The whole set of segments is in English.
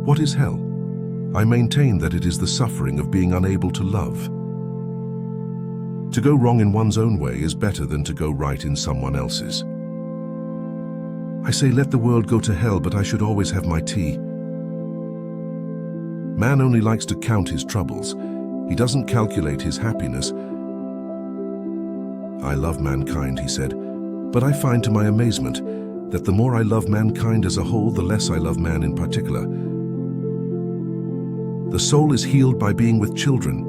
What is hell? I maintain that it is the suffering of being unable to love. To go wrong in one's own way is better than to go right in someone else's. I say let the world go to hell, but I should always have my tea. Man only likes to count his troubles. He doesn't calculate his happiness. I love mankind, he said, but I find to my amazement that the more I love mankind as a whole, the less I love man in particular. The soul is healed by being with children.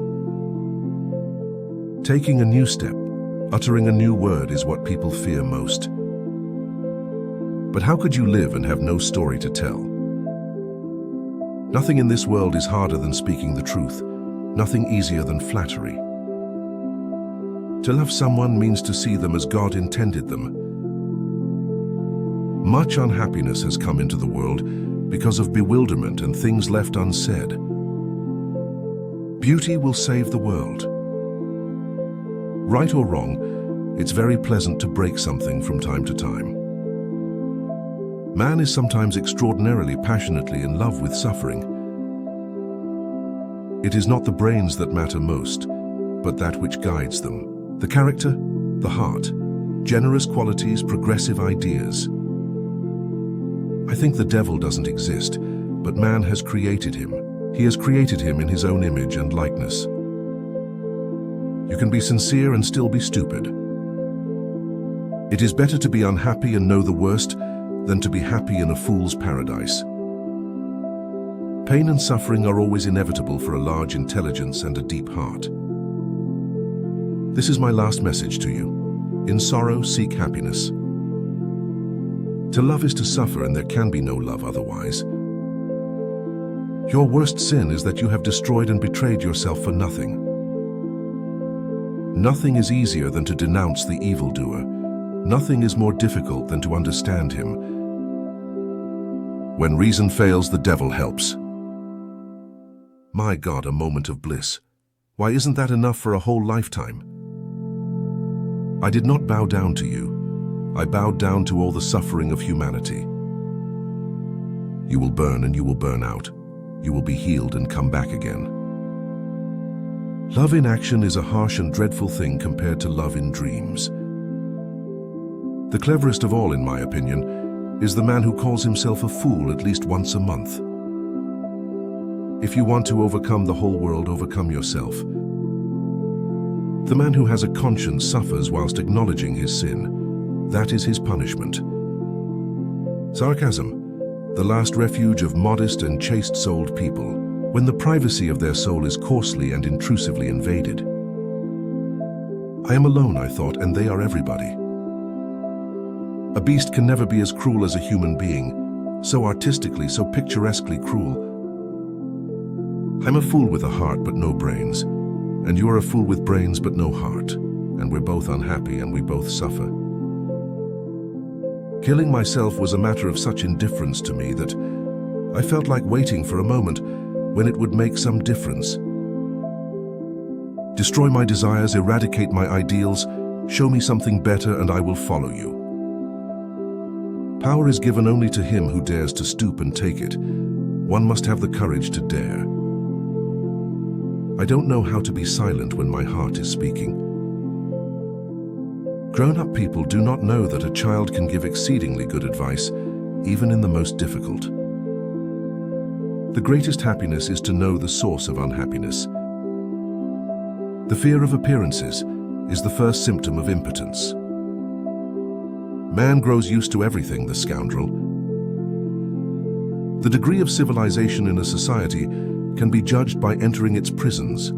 Taking a new step, uttering a new word is what people fear most. But how could you live and have no story to tell? Nothing in this world is harder than speaking the truth, nothing easier than flattery. To love someone means to see them as God intended them. Much unhappiness has come into the world because of bewilderment and things left unsaid. Beauty will save the world. Right or wrong, it's very pleasant to break something from time to time. Man is sometimes extraordinarily passionately in love with suffering. It is not the brains that matter most, but that which guides them. The character, the heart, generous qualities, progressive ideas. I think the devil doesn't exist, but man has created him. He has created him in his own image and likeness. You can be sincere and still be stupid. It is better to be unhappy and know the worst than to be happy in a fool's paradise. Pain and suffering are always inevitable for a large intelligence and a deep heart. This is my last message to you. In sorrow, seek happiness. To love is to suffer, and there can be no love otherwise. Your worst sin is that you have destroyed and betrayed yourself for nothing. Nothing is easier than to denounce the evildoer. Nothing is more difficult than to understand him. When reason fails, the devil helps. My God, a moment of bliss. Why isn't that enough for a whole lifetime? I did not bow down to you. I bowed down to all the suffering of humanity. You will burn and you will burn out. You will be healed and come back again. Love in action is a harsh and dreadful thing compared to love in dreams. The cleverest of all, in my opinion, is the man who calls himself a fool at least once a month. If you want to overcome the whole world, overcome yourself. The man who has a conscience suffers whilst acknowledging his sin. That is his punishment. Sarcasm, the last refuge of modest and chaste-souled people, when the privacy of their soul is coarsely and intrusively invaded. I am alone, I thought, and they are everybody. A beast can never be as cruel as a human being, so artistically, so picturesquely cruel. I'm a fool with a heart but no brains, and you are a fool with brains but no heart, and we're both unhappy and we both suffer. Killing myself was a matter of such indifference to me that I felt like waiting for a moment when it would make some difference. Destroy my desires, eradicate my ideals, show me something better and I will follow you. Power is given only to him who dares to stoop and take it. One must have the courage to dare. I don't know how to be silent when my heart is speaking. Grown-up people do not know that a child can give exceedingly good advice, even in the most difficult. The greatest happiness is to know the source of unhappiness. The fear of appearances is the first symptom of impotence. Man grows used to everything, the scoundrel. The degree of civilization in a society can be judged by entering its prisons.